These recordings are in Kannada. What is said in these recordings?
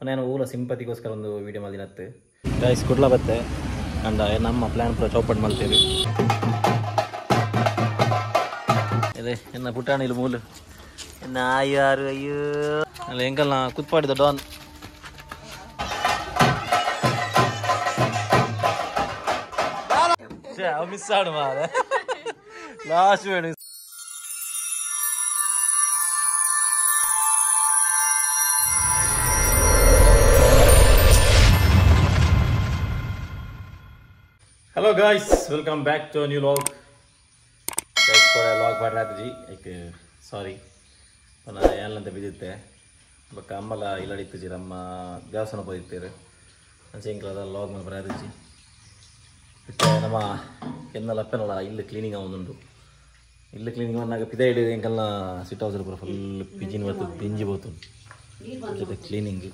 ನಾನು ಊರ ಸಿಂಪತಿಗೋಸ್ಕರ ಒಂದು ವೀಡಿಯೋ ಮಾಡಿನತ್ತೆ ಗೈಸ್ ಕುಡ್ಲ ಬತ್ತೆ ಅಂಡ ನಮ್ಮ ಪ್ಲ್ಯಾನ್ ಪೂರ ಚೌಪಟ್ ಮಾಡ್ತೇವೆ ಇದೆ ಎನ್ನ ಪುಟಾಣಿಲು ಮೂಲು ಎನ್ನ ಆಯಾರು ಅಯ್ಯೋ ಅಲ್ಲ ಹೆಂಗಲ್ಲ ಕುತ್ಪಾಡಿದ ಡಾನ್ ಮಿಸ್ ಆಡು ಮಾರ ಲಾಸ್ಟ್ ಬೇಡ hello guys welcome back to new vlog guys थोड़ा व्लॉग पढ़ रहा था जी एक सॉरी पना यार लंते बिजते बक अम्मला इलाडित्तु जी ನಮ್ಮ ದೇವಸ್ಥಾನ ಹೋಗಿದ್ದೇವೆ ಅಂಚೆಂಕಲದ ವ್ಲಾಗ್ ಮಾಡಿ ಬರದು ಜಿ ಮತ್ತೆ ನಮ್ಮ ಎನ್ನಲ ಅಪ್ಪನಲ್ಲ ಇಲ್ಲಿ ಕ್ಲೀನಿಂಗ್ ಆವೊಂದುಂಡು ಇಲ್ಲಿ ಕ್ಲೀನಿಂಗ್ ಬಂದಾಗ ಪಿದ ಹಿಡಿದು ಎಂಕಲ್ನ ಸಿಟ್ ಹೌಸ್ ಪೂರ ಫುಲ್ ಪಿಜಿನ್ ಬತ್ತು ಪಿಂಜಿ ಬೋತು ಜೊತೆ ಕ್ಲೀನಿಂಗ್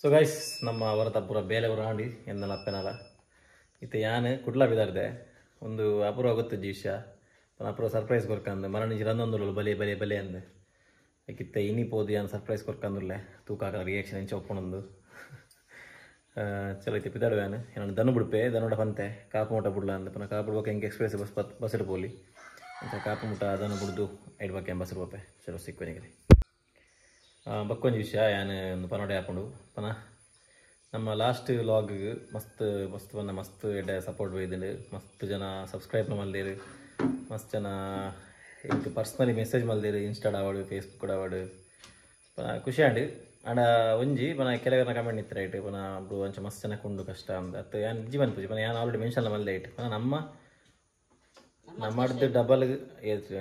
ಸೊ ಗೈಸ್ ನಮ್ಮ ಅವರತ ಪೂರ ಬೇಲೆ ಆಂಡಿ ಎನ್ನಲ ಅಪ್ಪನಲ್ಲ ಇತ್ತೆ ಯಾನು ಕುಡ್ಲ ಬಿದಾರ್ದೆ ಒಂದು ಅಪೂರ್ವ ಗೊತ್ತು ವಿಷಯ ಅಪೂರ್ವ ಸರ್ಪ್ರೈಸ್ ಕೊರ್ಕಂದು ಮರಣಿಜಿ ರಂದೊಂದು ಬಲೆ ಬಲೆ ಬಲೆ ಅಂದೆ ಯಾಕಿತ್ತೆ ಇನಿ ಪೋದು ಯಾನು ಸರ್ಪ್ರೈಸ್ ಕೊರ್ಕಂದುಲ್ಲೆ ತೂಕಾಕ ರಿಯಾಕ್ಷನ್ ಹೆಂಚ ಒಪ್ಪಣೊಂದು ಚಲೋ ಐತೆ ಪಿದಾಡು ಯಾನು ನಾನು ದನು ಬಿಡ್ಪೆ ದನೋಡ ಪಂತೆ ಕಾಪು ಮುಟ ಬಿಡ್ಲ ಅಂದ ಪುನಃ ಕಾಪು ಬಿಡ್ಬೇಕು ಹೆಂಗೆ ಎಕ್ಸ್ಪ್ರೆಸ್ ಬಸ್ ಇಡ್ಬೋಲಿ ಅಂತ ಕಾಪು ಮುಟ ದನು ಬಿಡ್ದು ಇಡ್ಬೇಕು ಎಂಬ ಬಸ್ ಇಡ್ಬೋಪೆ ಚಲೋ ಸಿಕ್ವನಿಗೆ ಬಕ್ಕೊಂದು ವಿಷಯ ಯಾನು ಒಂದು ಪನೋಡೆ ಹಾಕೊಂಡು ಪುನಃ ನಮ್ಮ ಲಾಸ್ಟ್ ವ್ಲಾಗ್ಗೆ ಮಸ್ತ್ ಪನ್ನ ಮಸ್ತ್ ಎಡ್ಡೆ ಸಪೋರ್ಟ್ ಬೈದಿದ್ದು ಮಸ್ತ್ ಜನ ಸಬ್ಸ್ಕ್ರೈಬ್ ಮಲ್ದೇರು ಮಸ್ತ್ ಜನ ಇಂಕ ಪರ್ಸ್ನಲಿ ಮೆಸೇಜ್ ಮಲ್ದೇರು ಇನ್ಸ್ಟಾಡ್ ಆವಾಡು ಫೇಸ್ಬುಕ್ ಆವಾಡು ಖುಷಿ ಆಂಡು ಆಂಡ ಒಂಜಿ ಪನ ಕೆಲವರ ಕಮೆಂಟ್ ಇತ್ತು ರೈಟ್ ಪನ ಒಬ್ರು ಅಂಚ ಮಸ್ತ್ ಜನ ಕೊಂಡು ಕಷ್ಟ ಅಂತ ಅತ್ತು ಯಾನ್ ಜೀವನ್ ಪೂಜೆ ಪನ ಯಾನು ಆಲ್ರೆಡಿ ಮೆನ್ಷನ್ ಮಲ್ದೆ ಇಟ್ಟು ಪನ ನಮ್ಮದು ಡಬಲ್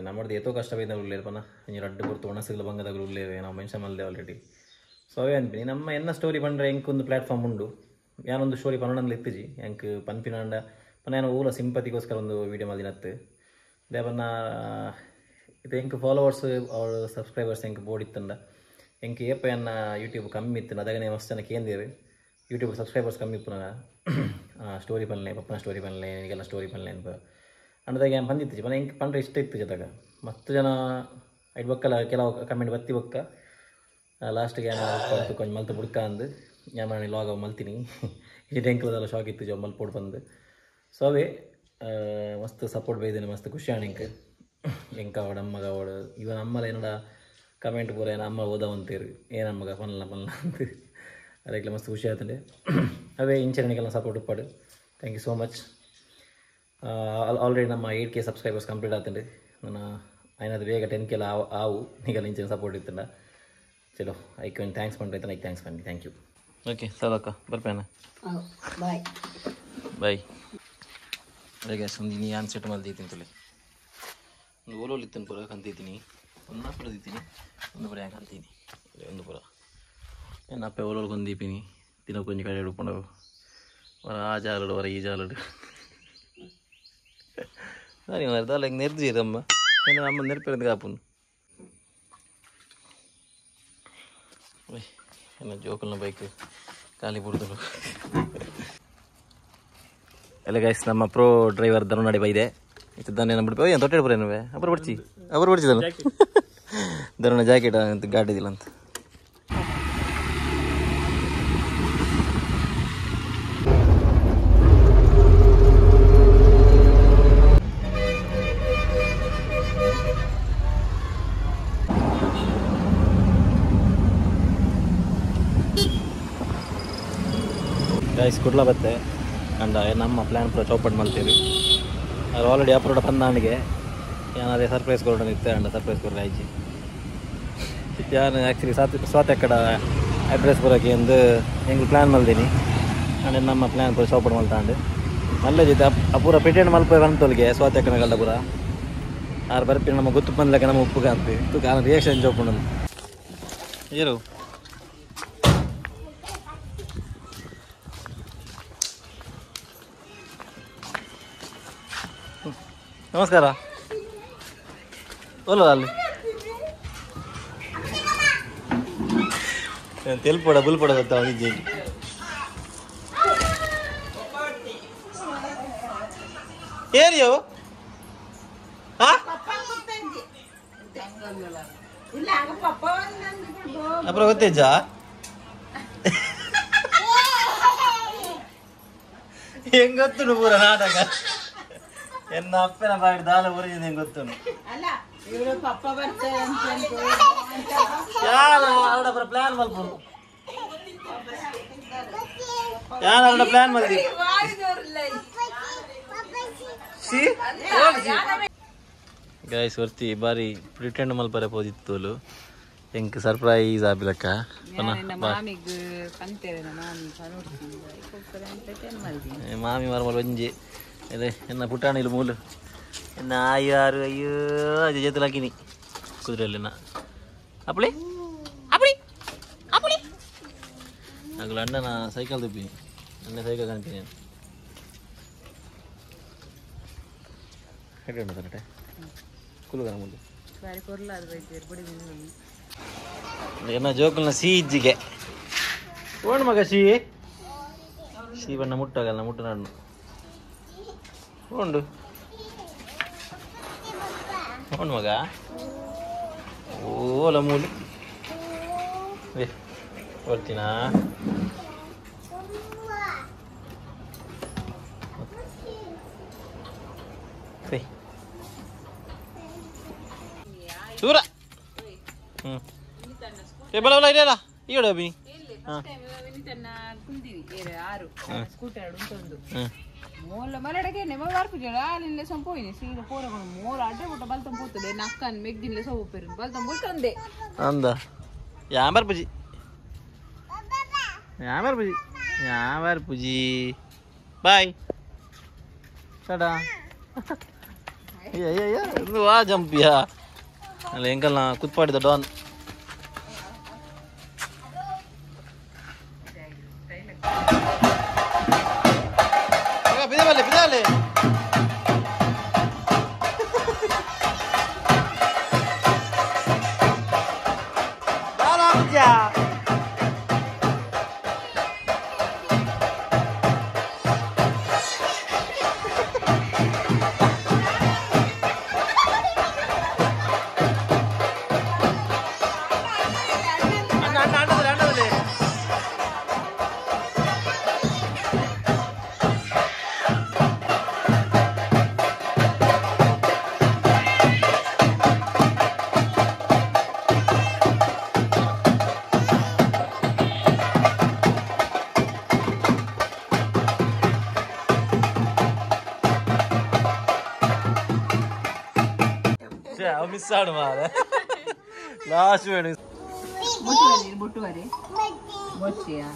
ನಮ್ಮದು ಎತ್ತೋ ಕಷ್ಟ ಬೈದ ಉಳ್ಳೇರು ಪನ ಇಂಜಿ ರಡ್ಡು ಬರ್ತು ಒಣಸಿಗ್ಲು ಬಂಗದಾಗಲು ಉಳ್ಳೇರು ನಾವು ಮೆನ್ಷನ್ ಮಲ್ದೆ ಆಲ್ರೆಡಿ ಸೊ ಅವೇ ಅನ್ಪಿನಿ ನಮ್ಮ ಎನ್ನ ಸ್ಟೋರಿ ಬಂದರೆ ಎಂಕೊಂದು ಪ್ಲಾಟ್ಫಾರ್ಮ್ ಉಂಡು ಯಾನೊಂದು ಸ್ಟೋರಿ ಪನ್ನೊಂದು ಇತ್ತಿಜಿ ಎಂಕ್ ಪನ್ಪಿನಾಂಡ ಪನ ಏನು ಊರ ಸಿಂಪತಿಗೋಸ್ಕರ ಒಂದು ವೀಡಿಯೋ ಮಾಡಿನತ್ತು ಅದೇ ಪನ್ನ ಇದು ಎಂಕ್ ಫಾಲೋವರ್ಸ್ ಅವ್ರ ಸಬ್ಸ್ಕ್ರೈಬರ್ಸ್ ಎಂಕ್ ಬೋರ್ಡ್ ಇತ್ತಂಡ ಎಂಕ್ ಏಪ ಎನ್ನ ಯೂಟ್ಯೂಬ್ ಕಮ್ಮಿ ಇತ್ತು ಅದಕ್ಕೆ ಮಸ್ತ್ ಜನ ಕೇಂದಿರು ಯೂಟ್ಯೂಬ್ ಸಬ್ಸ್ಕ್ರೈಬರ್ಸ್ ಕಮ್ಮಿ ಇಪ್ಪು ಸ್ಟೋರಿ ಪನ್ಲೆ ಪಪ್ಪನ ಸ್ಟೋರಿ ಪನ್ಲೆ ನಿನಗೆಲ್ಲ ಸ್ಟೋರಿ ಪನ್ಲೆ ಅನ್ಪ ಅಂದಾಗ ಏನು ಬಂದಿತ್ತು ಪನ ಎಂಕ್ ಪಂಡ್ರೆ ಇಷ್ಟ ಇತ್ತು ಜೊತೆಗೆ ಮಸ್ತ್ ಜನ ಐದು ಬಕ್ಕಲ್ಲ ಕೆಲವು ಕಮೆಂಟ್ ಬತ್ತಿ ಬಕ್ಕ ಲಾಸ್ಟಿಗೆ ಏನು ಕೊಡ್ತು ಕೊಂಚ ಮಲ್ತು ಬುಡ್ಕ ಅಂದು ನಾನು ಲಾಗ್ ಮಲ್ತೀನಿ ಇದು ಎಂಕ್ಲದೆಲ್ಲ ಶಾಕ್ ಇತ್ತು ಜೋ ಮಲ್ಪೋಡ್ ಬಂದು ಸೊ ಅವೇ ಮಸ್ತ್ ಸಪೋರ್ಟ್ ಬೈದೇನೆ ಮಸ್ತ್ ಖುಷಿ ಆಣ ಎಂಕ ಅವಡು ಅಮ್ಮಗ ಅವಡು ಇವನ್ ಅಮ್ಮಲ ಏನಡ ಕಮೆಂಟ್ ಪೂರ ಏನು ಅಮ್ಮ ಓದವಂತೀರು ಏನಮ್ಮಗ ಪನ್ಲ ಅಂತ ಅದಕ್ಕೆ ಮಸ್ತ್ ಖುಷಿ ಆಯ್ತಂಡೆ ಅವೇ ಇಂಚರಣಿಗೆಲ್ಲ ಸಪೋರ್ಟ್ ಉಪ್ಪಾಡು thank you so much already ನಮ್ಮ 8K ಸಬ್ಸ್ಕ್ರೈಬರ್ಸ್ ಕಂಪ್ಲೀಟ್ ಆಗ್ತಂಡೆ ನಾನು ಐನದು ಬೇಗ 10K ಆವು ಈಗೆಲ್ಲ ಇಂಚಿನ ಸಪೋರ್ಟ್ ಇತ್ತಂಡ ಚಲೋ ಐಕ್ ಒಂದು ಥ್ಯಾಂಕ್ಸ್ ಮಾಡ್ರೈತೆ ಐಕ್ ಥ್ಯಾಂಕ್ಸ್ ಮಾಡಿ ಥ್ಯಾಂಕ್ ಯು ಓಕೆ ಸಲಕ್ಕ ಬರ್ಪೇನ ಬಾಯ್ ಬಾಯ್ ಅದೇ ಒಂದು ನೀ ಆನ್ ಸೆಟ್ ಮಲ್ದೀತೀನಿ ತುಳಿ ಒಂದು ಓಲೋಲಿತ್ತನ್ನು ಪೂರ ಕಂತೀನಿ ಒಂದು ಪುರ ದಿತ್ತೀನಿ ಒಂದು ಪುರ ಹೆಂಗೆ ಅಂತೀನಿ ಒಂದು ಪುರ ಏನು ಅಪ್ಪ ಓಲೋಲ್ ಕೊಂದೀಪಿನಿ ದಿನ ಕೊಂಚ ಕಡೆ ಹಿಡ್ಕೊಂಡು ವರ ಆ ಜಾಲಡು ವರ ಈ ಜಾಲಡು ಸರಿ ಅಲ್ಲ ಹಿಂಗೆ ನೆರ್ದಿರಮ್ಮ ಏನು ಅಮ್ಮ ನೆನಪಿರೋದು ಕಾಪುನು ಏನು ಜೋಕಲ್ನ ಬೈಕ್ ಖಾಲಿ ಬಿಡ್ದು ಎಲ್ಲ ಗೈಸ್ ನಮ್ಮ ಪ್ರೋ ಡ್ರೈವರ್ ಧನುನಾಡಿ ಬೈದೆ ಇದ್ದಾನೆ ಬಿಡ್ಬೇಕು ಏನು ತೊಟ್ಟೆ ಬರ ಏನುವೆ ಅಬ್ಬರು ಬಿಡ್ಸಿದಲ್ಲ ಧನುನ ಜಾಕೆಟ್ ಅಂತ ಗಾಡಿದಿಲ್ಲ ಅಂತ ಗೈಸ್ ಕುಡ್ಲ ಬತ್ತೆ ಅಂಡ ನಮ್ಮ ಪ್ಲ್ಯಾನ್ ಪೂರ ಚೌಪಟ್ ಮಾಡ್ತೀವಿ ಅದು ಆಲ್ರೆಡಿ ಅಪ್ರೋಡ್ ಪಂದಾಣಿಗೆ ಏನಾದ್ರೆ ಸರ್ಪ್ರೈಸ್ ಕೊಡೋಣ ಇತ್ತೆ ಅಂಡ ಸರ್ಪ್ರೈಸ್ ಕೊಡೋಣ ಆಯ್ತು ನಾನು ಆ್ಯಕ್ಚುಲಿ ಸ್ವಾತಕ್ಕಡ ಅಡ್ರೆಸ್ ಬರೋಕ್ಕೆ ಒಂದು ಹೆಂಗೆ ಪ್ಲ್ಯಾನ್ ಮಲ್ದೀನಿ ಅಂಡ್ ನಮ್ಮ ಪ್ಲ್ಯಾನ್ ಪೂರ ಚೌಪಟ್ ಮಲ್ತಾಂಡು ಮಲ್ಲೆ ಜೊತೆ ಪೂರ ಪ್ರಿಟೆಂಡ್ ಮಲ್ಪ ಬಂತೊಲಿಗೆ ಸ್ವಾತಕ್ಕನಗಳ್ದ ಪೂರ ಆರು ಬರ್ಪಿ ನಮ್ಮ ಗೊತ್ತು ಬಂದ್ಲಕ್ಕೆ ನಮ್ಮ ಉಪ್ಪು ಕಾಂತಿ ತು ಕಾಲ ರಿಯಾಕ್ಷನ್ ಚೌಪಣ್ಣು ಏನು ನಮಸ್ಕಾರ ಒಲ್ಲ ಅಲ್ಲಿ ತೆಲ್ಪೋಡ ಬುಲ್ಪೋಡ ಗೊತ್ತಾ ನಿಜ ಏರಿಯೋ ಅப்புறம் ಗೊತ್ತೇಜಾ ಹೆಂಗ್ ಗೊತ್ತು ಪೂರ ನಾಟಕ ಎನ್ನ ಅಪ್ಪನ ಬಾಯಿ ದಾಲ ಊರಿದ ಹೆಂಗ್ ಗೊತ್ತು ಯಾರ ಪ್ಲಾನ್ ಮಲ್ಪು ಯಾರ ಪ್ಲಾನ್ ಮಲ್ದಿ ಗೈಸ್ ವರ್ತಿ ಬಾರಿ ಪ್ರಿಟೆಂಡ್ ಮಲ್ಪರೆ ಪೋದಿತ್ತೋಲು ಎಂಕ್ ಸರ್ಪ್ರೈಸ್ ಆಬಿಲಕ್ಕ ಮಾಮಿ ಮರ್ಮಲ್ ಒಂಜಿ ಅದೇ ಎನ್ನ ಪುಟಾಣಿಲು ಮೂಲು ಎನ್ನ ಆಯಾರು ಅಯ್ಯೋ ಅದು ಜೊತೆಲಾಕಿನಿ ಕುದುರೆಯಲ್ಲಿನ ಅಪ್ಪಳಿ ಅಪ್ಪಳಿ ಅಪ್ಪಳಿ ಆಗಲ ಅಣ್ಣನ ಸೈಕಲ್ ತುಪ್ಪಿ ಅಣ್ಣ ಸೈಕಲ್ ಕಾಣ್ತೀನಿ ಹೆಡ್ ಉಂಟು ಕರೆಕ್ಟೆ ಕುಲುಗನ ಮುಂದೆ ಏನ ಜೋಕಲ್ನ ಸೀಜಿಗೆ ಓಣ್ ಮಗ ಸಿ ಬಣ್ಣ ಮುಟ್ಟಾಗಲ್ಲ ಮುಟ್ಟು ನಾಡು ಉಂಡು ಓಣ್ ಮಗ ಓಲ ಮೂಲಿ ಬರ್ತೀನಾ ದೂರ ಬಲ ಬಲ ಇದೆಯಲ್ಲ ಈಗಡೆ ಅಭಿ ಮೂಲ ಮರಡಗೆ ನೆವ ವಾರ್ಪಿಜಳ ಅಲ್ಲಿಂದ ಸಂಪೋಯಿನಿ ಸೀದ ಪೋರಗಳು ಮೂಲ ಅಡ್ಡೆ ಬಿಟ್ಟ ಬಲ್ತಂ ಪೋತದೆ ನಕ್ಕನ್ ಮೆಗ್ದಿನ್ಲೆ ಸೋವು ಪೆರು ಬಲ್ತಂ ಬಿಟ್ಟಂದೆ ಅಂದ ಯಾಮರ್ ಪೂಜಿ ಯಾಮರ್ ಪೂಜಿ ಬಾಯ್ ಟಾಟಾ ಅಯ್ಯ ಇದು ವಾ ಜಂಪಿಯಾ ಅಲ್ಲ ಎಂಕಲ್ನ ಕುತ್ಪಾಡಿದ ಡಾನ್ ಬಿದಲೆ ಬಿದಲೆ ಮಿಸ್ ಆಡು ಮಾರೆ ಲಾಸ್ಟ್ ಬೇಡ ಬುಟ್ಟುವರೆ ಬೊಚ್ಚಿಯಾ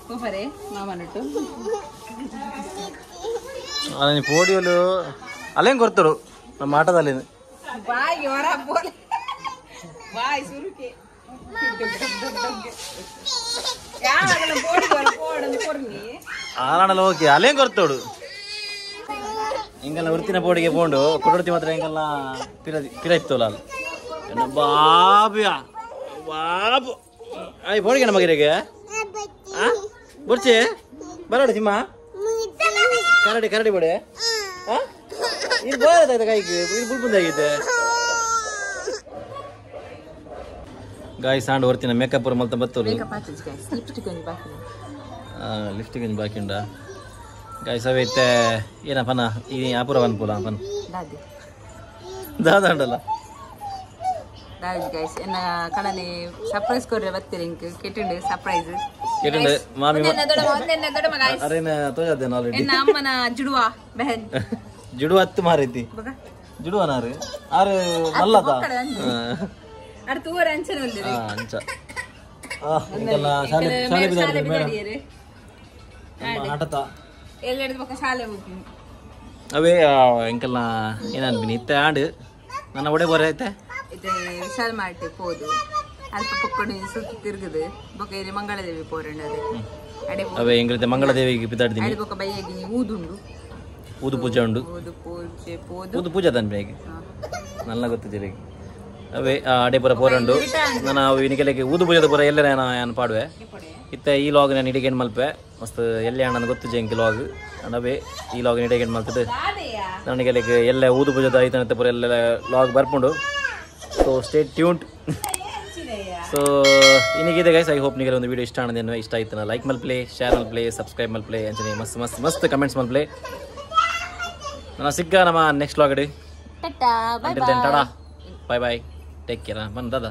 ಕೋಪರೆ ಮಾಮನಟ್ಟು ನೀ ಪೋಡಿಯಲು ಅಲ್ಲೇಂಗ್ ಕೊಡ್ತಾರು ನಮ್ಮ ಆಟದಲ್ಲಿ ಬಾಯಿಗೆ ಹೊರ ಬೋಲೆ ಬಾಯಿ ಸುರುಕೆ ಯಾವಾಗಲೂ ಬೋಡಿ ಹೊರ ಪೋಡನ್ನು ಕೊರ್ನಿ ಆನಾಡಲ್ಲ ಓಕೆ ಅಲ್ಲೇಂಗ್ ಕೊಡ್ತಾಡು ಹಿಂಗೆಲ್ಲ ಉರ್ತಿನ ಪೋಡಿಗೆ ಪೋಂಡು ಕೊಡೋರ್ತಿ ಮಾತ್ರ ಹಿಂಗೆಲ್ಲ ಪಿರೈತೋಲ್ಲ ಅಲ್ಲಿ ಬಾಬು ಆಯ್ ಪೋಡಿಗೆ ನಮ್ಮ ಮಗಿರಿಗೆ ಬುರ್ಚಿ ಬರೋಡಿ ಸಿಮ್ಮ ಕರಡಿ ಬೋಡೆ ಇದು ಬೋರಾಯ್ತು ಕೈಗೆ ಇದು ಬುಲ್ಬುಂದಾಗೈತೆ ಗಾಯ ಸಾಂಡ್ ಹೊರ್ತಿನ ಮೇಕಪ್ ಮಲ್ತ ಬತ್ತೋರು ಲಿಫ್ಟಿಗೆ ಬಾಕಿ ಉಂಡ ಗಾಯ ಸವೈತೆ ಏನಪ್ಪನ ಈ ಅಪುರ ಅನ್ಪೂಲ ಅಪ್ಪನ ದಾದ ಉಂಡಲ್ಲ ಗೈಸ್ ಎನ್ನ ಕಣನೆ ಸರ್ಪ್ರೈಸ್ ಕೊರ್ರೆ ಬತ್ತೀರಿ ಇಂಕ್ ಕೆಟ್ಟುಂಡು ಸರ್ಪ್ರೈಸ್ ಕೆಟ್ಟುಂಡು ಮಾಮಿ ಒಂದೆನ್ನ ದೊಡ್ಡಮ್ಮ ಗೈಸ್ ಅರೇನ ತೋಜಾದೇನ ಆಲ್ರೆಡಿ ಎನ್ನ ಅಮ್ಮನ ಜುಡುವ ಬೆಹನ್ ಜುಡು ಹತ್ತು ಮಾರೈತಿ ಜುಡುವನಾರು ಆರು ಮಲ್ಲತ ಅಡ ತೂರ ಅಂಚನೆ ಉಳ್ಳಿರಿ ಅಂಚ ಇಂಗೆಲ್ಲ ಶಾಲೆ ಬಿದಾಡಿರಿ ಆಟತ ಎಲ್ಲ ಹಿಡಿದು ಪಕ್ಕ ಶಾಲೆ ಹೋಗ್ತೀನಿ ಅವೇ ಇಂಕೆಲ್ಲ ಏನನ್ಬಿನಿ ಇತ್ತೆ ಆಡು ನನ್ನ ಒಡೆ ಬೋರೆ ಐತೆ ಇದು ವಿಶಾಲ್ ಮಾರ್ಟಿ ಪೋದು ಅಲ್ಪ ಪಕ್ಕಡಿ ಸುತ್ತಿ ತಿರುಗುದು ಬೊಕ್ಕ ಇಲ್ಲಿ ಮಂಗಳದೇವಿ ಪೋರಂಡದು ಅಡೆ ಅವೇ ಹೆಂಗಿರುತ್ತೆ ಮಂಗಳದೇವಿಗೆ ಬಿದ್ದಾಡ್ತೀನಿ ಅಡೆ ಬೊಕ್ಕ ಬೈಯಾಗಿ ಊದುಂಡು ಊದು ಪೂಜೆ ಉಂಡು ಊದು ಪೂಜೆ ತಂಪೆ ಈಗ ನನ್ನ ಗೊತ್ತಿದ್ದೀರಿ ಅವೇ ಅಡೆ ಪೂರ ಪೋರಂಡು ನಾನು ಇನಿಕೆಲೆಗೆ ಊದು ಪೂಜೆದ ಪೂರ ಎಲ್ಲರ ನಾನು ಪಾಡುವೆ ಇತ್ತ ಈ ಲಾಗ್ ನಾನು ಇಡಿಗೇನ್ ಮಲ್ಪೆ ಮಸ್ತ್ ಎಲ್ಲೇ ನನಗೆ ಗೊತ್ತಿದ್ದೆ ಇಂಕ ಲಾಗ್ ಅವೇ ಈ ಲಾಗ್ ಇಡಿಗೇನ್ ಮಲ್ತದೆ ನನಗೆ ಎಲ್ಲ ಊದು ಪೂಜೆದ ಐತನತ್ತೆ ಪೂರ ಎಲ್ಲ ಲಾಗ್ ಬರ್ಕೊಂಡು ಸೊ ಸ್ಟೇ ಟ್ಯೂನ್ಡ್ ಸೊ ಇನ್ನಿಗಿದೆ ಗೈಸ್ ಐ ಹೋಪ್ ನಿಮಗೆ ಒಂದು ವಿಡಿಯೋ ಇಷ್ಟ ಆನದೇನು ಇಷ್ಟ ಆಯ್ತು ಲೈಕ್ ಮಲ್ಪ್ಲೇ ಶೇರ್ ಮಲ್ಪ್ಲೇ ಸಬ್ಸ್ಕ್ರೈಬ್ ಮಲ್ಪ್ಲೇ ಅಂಚನೆ ಮಸ್ತ್ ಮಸ್ತ್ ಮಸ್ತ್ ಕಮೆಂಟ್ಸ್ ಮಲ್ಪ್ಲೇ ನಾನು ಸಿಕ್ಕ ನಮ್ಮ next log tata bye bye take care ಬಂದದ